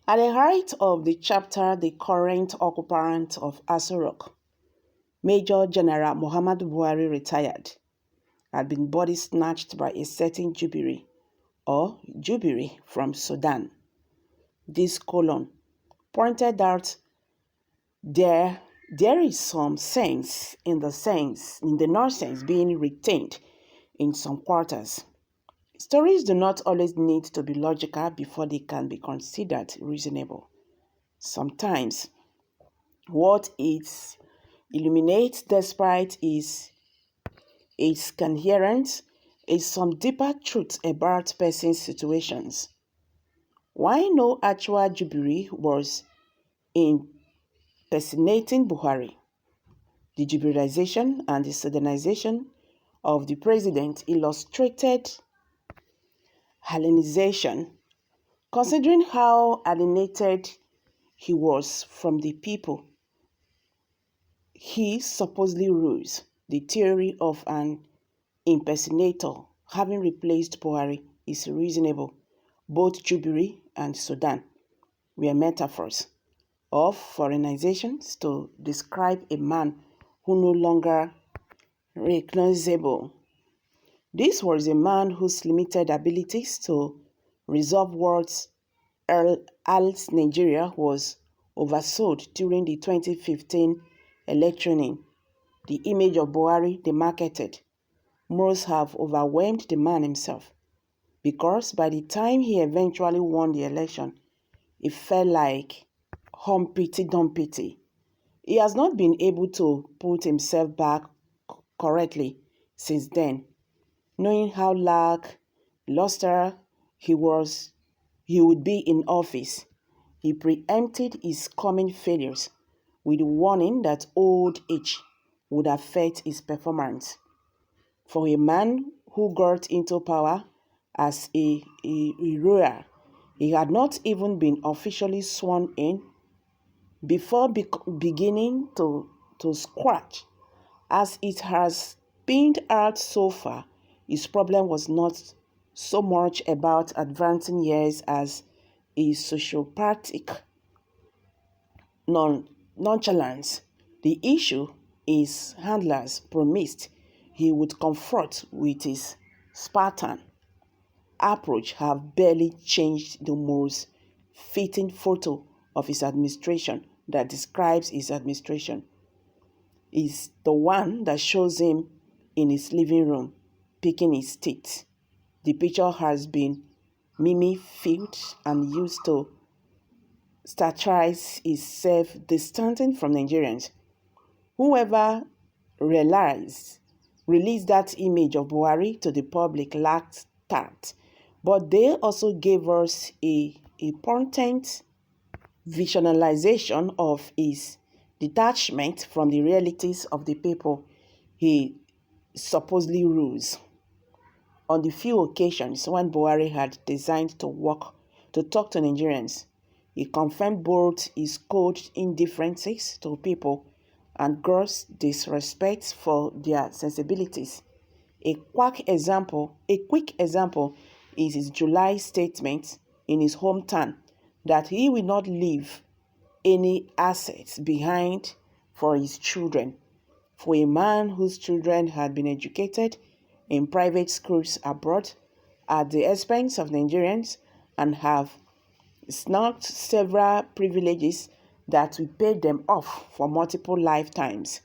At the height of the chapter, the current occupant of Aso Rock, Major General Muhammad Buhari retired, had been body snatched by a certain Jubilee from Sudan. This column pointed out there is some sense in the nonsense being retained in some quarters. Stories do not always need to be logical before they can be considered reasonable. Sometimes what it illuminates despite its coherence is some deeper truth about person's situations. Why no actual Jubilee was impersonating Buhari? The Jubilization and the Sudanization of the president illustrated Hellenization, considering how alienated he was from the people he supposedly rules. The theory of an impersonator having replaced Buhari is reasonable. Both Jubilee and Sudan were metaphors of foreignizations to describe a man who no longer recognizable. This was a man whose limited abilities to resolve words else Nigeria was oversold during the 2015 electioning. The image of Buhari they marketed must have overwhelmed the man himself, because by the time he eventually won the election, it felt like Humpty Dumpty. He has not been able to put himself back correctly since then, knowing how lackluster he would be in office. He preempted his coming failures with the warning that old age would affect his performance. For a man who got into power as a royal, he had not even been officially sworn in before beginning to scratch. As it has pinned out so far, his problem was not so much about advancing years as a sociopathic nonchalance. The issue his handlers promised he would confront with his Spartan approach have barely changed. The most fitting photo of his administration that describes his administration is the one that shows him in his living room picking his teeth. The picture has been meme-filled and used to satirize his self-distancing from Nigerians. Whoever released that image of Buhari to the public lacked tact, but they also gave us a potent visualization of his detachment from the realities of the people he supposedly rules. On the few occasions when Buhari had designed to talk to Nigerians, he confirmed both his cold indifferences to people and gross disrespect for their sensibilities. A quick example is his July statement in his hometown that he will not leave any assets behind for his children. For a man whose children had been educated in private schools abroad at the expense of Nigerians and have snuck several privileges that will pay them off for multiple lifetimes,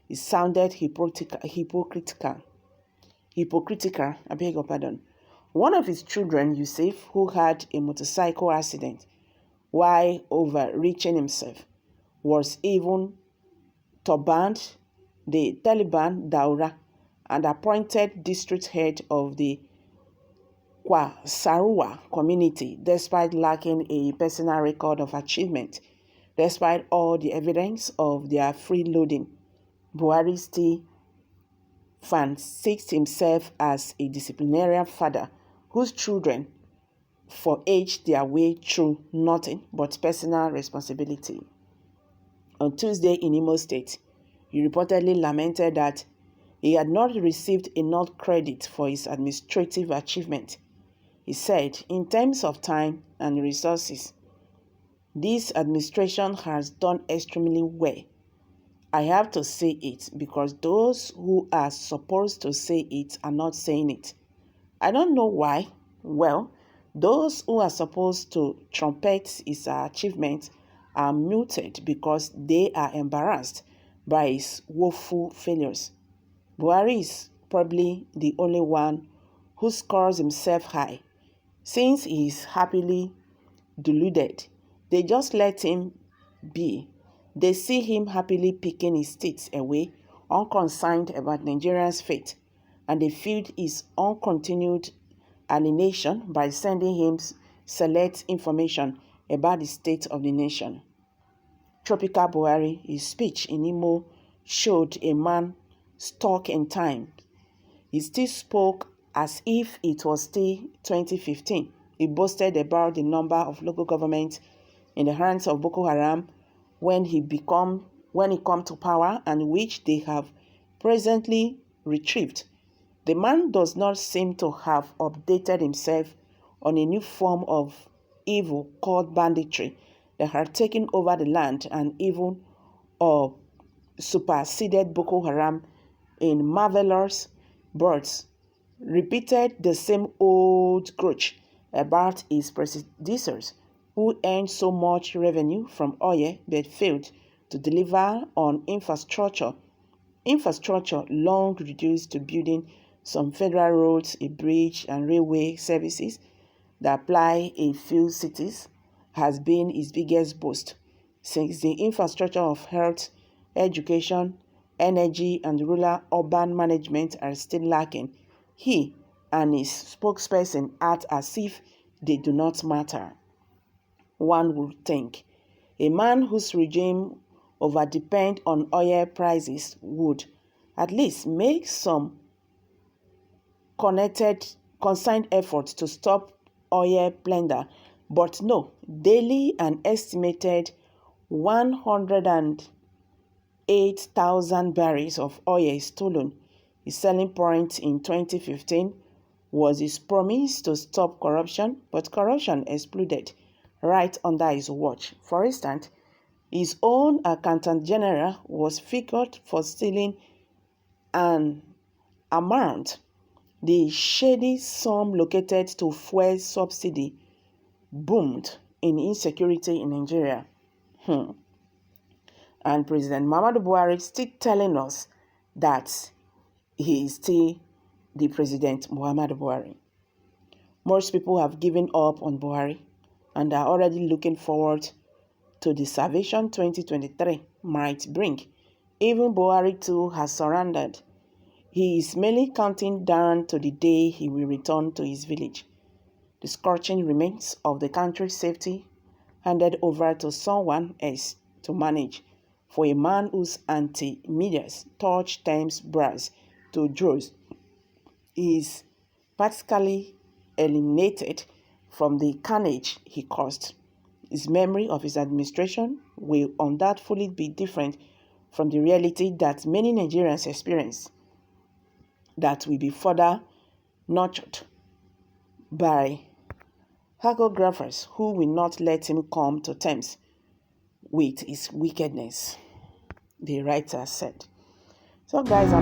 it sounded hypocritical. I beg your pardon. One of his children, Yusuf, who had a motorcycle accident while overreaching himself, was even turbaned the Taliban Daura and appointed district head of the Kwasarua community, despite lacking a personal record of achievement. Despite all the evidence of their freeloading, Buhari still fancied himself as a disciplinarian father whose children foraged their way through nothing but personal responsibility. On Tuesday in Imo State, he reportedly lamented that he had not received enough credit for his administrative achievement. He said, in terms of time and resources, This administration has done extremely well. I have to say it because those who are supposed to say it are not saying it. I don't know why. Well, those who are supposed to trumpet his achievements are muted because they are embarrassed by his woeful failures. Buhari is probably the only one who scores himself high. Since he is happily deluded, they just let him be. They see him happily picking his teeth away, unconcerned about Nigerians' fate, and they feed his uncontinued alienation by sending him select information about the state of the nation. Tropical Buhari, his speech in Imo showed a man stuck in time. He still spoke as if it was still 2015. He boasted about the number of local governments in the hands of Boko Haram when he come to power and which they have presently retrieved. The man does not seem to have updated himself on a new form of evil called banditry that had taken over the land and even superseded Boko Haram in marvelous birds, repeated the same old grudge about his predecessors who earned so much revenue from oil but failed to deliver on infrastructure long reduced to building some federal roads, a bridge, and railway services that apply in few cities has been his biggest boast, since the infrastructure of health, education, energy, and rural urban management are still lacking. He and his spokesperson act as if they do not matter. One would think a man whose regime overdepend on oil prices would at least make some concerned efforts to stop oil plunder, but no, daily an estimated 108,000 barrels of oil is stolen. His selling point in 2015 was his promise to stop corruption, but corruption exploded right under his watch. For instance, his own accountant general was figured for stealing an amount the shady sum located to fuel subsidy boomed in insecurity in Nigeria. And President Muhammadu Buhari is still telling us that he is still the President Muhammadu Buhari. Most people have given up on Buhari and are already looking forward to the salvation 2023 might bring. Even Buhari too has surrendered. He is merely counting down to the day he will return to his village. The scorching remains of the country's safety handed over to someone else to manage. For a man whose anti-medias touch Thames brass to draws is practically eliminated from the carnage he caused. His memory of his administration will undoubtedly be different from the reality that many Nigerians experience, that will be further nurtured by hagiographies who will not let him come to terms with his wickedness, the writer said. So guys,